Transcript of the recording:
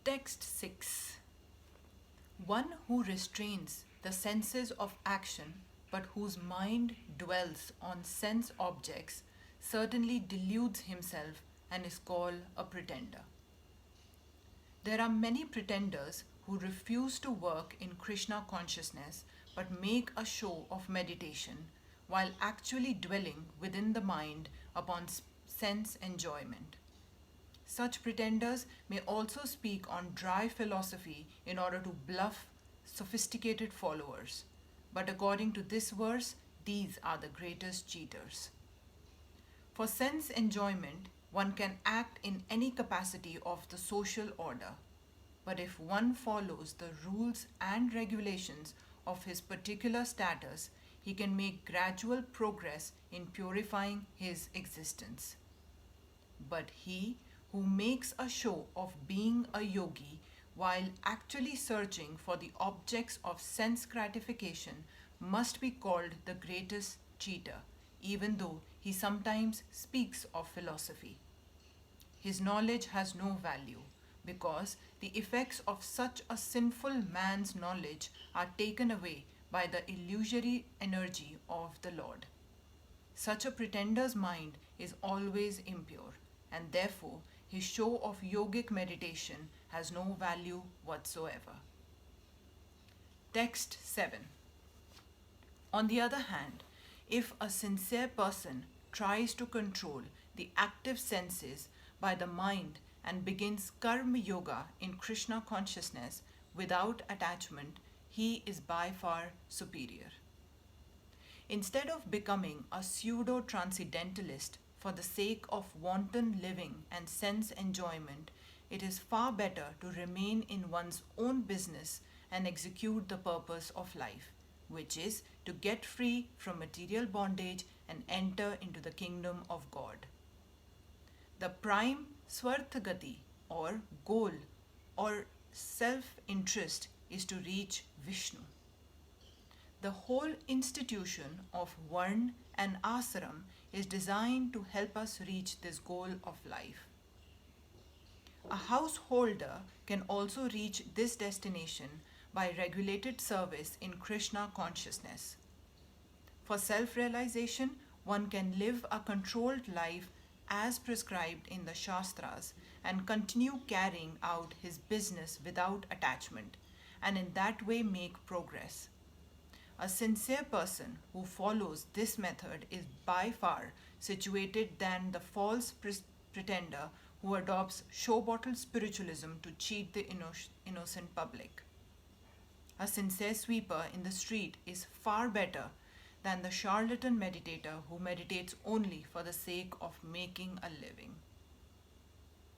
Text 6. One who restrains the senses of action but whose mind dwells on sense objects certainly deludes himself and is called a pretender. There are many pretenders who refuse to work in Krishna consciousness but make a show of meditation while actually dwelling within the mind upon sense enjoyment. Such pretenders may also speak on dry philosophy in order to bluff sophisticated followers. But according to this verse, these are the greatest cheaters. For sense enjoyment, one can act in any capacity of the social order. But if one follows the rules and regulations of his particular status, he can make gradual progress in purifying his existence. But he who makes a show of being a yogi while actually searching for the objects of sense gratification must be called the greatest cheater, even though he sometimes speaks of philosophy. His knowledge has no value because the effects of such a sinful man's knowledge are taken away by the illusory energy of the Lord. Such a pretender's mind is always impure, and therefore his show of yogic meditation has no value whatsoever. Text 7. On the other hand, if a sincere person tries to control the active senses by the mind and begins karma yoga in Krishna consciousness without attachment, he is by far superior. Instead of becoming a pseudo-transcendentalist for the sake of wanton living and sense enjoyment, it is far better to remain in one's own business and execute the purpose of life, which is to get free from material bondage and enter into the kingdom of God. The prime swarthagati or goal or self-interest is to reach Vishnu. The whole institution of Varn and Ashram is designed to help us reach this goal of life. A householder can also reach this destination by regulated service in Krishna consciousness. For self-realization, one can live a controlled life as prescribed in the Shastras and continue carrying out his business without attachment, and in that way make progress. A sincere person who follows this method is by far situated than the false pretender who adopts show-bottle spiritualism to cheat the innocent public. A sincere sweeper in the street is far better than the charlatan meditator who meditates only for the sake of making a living.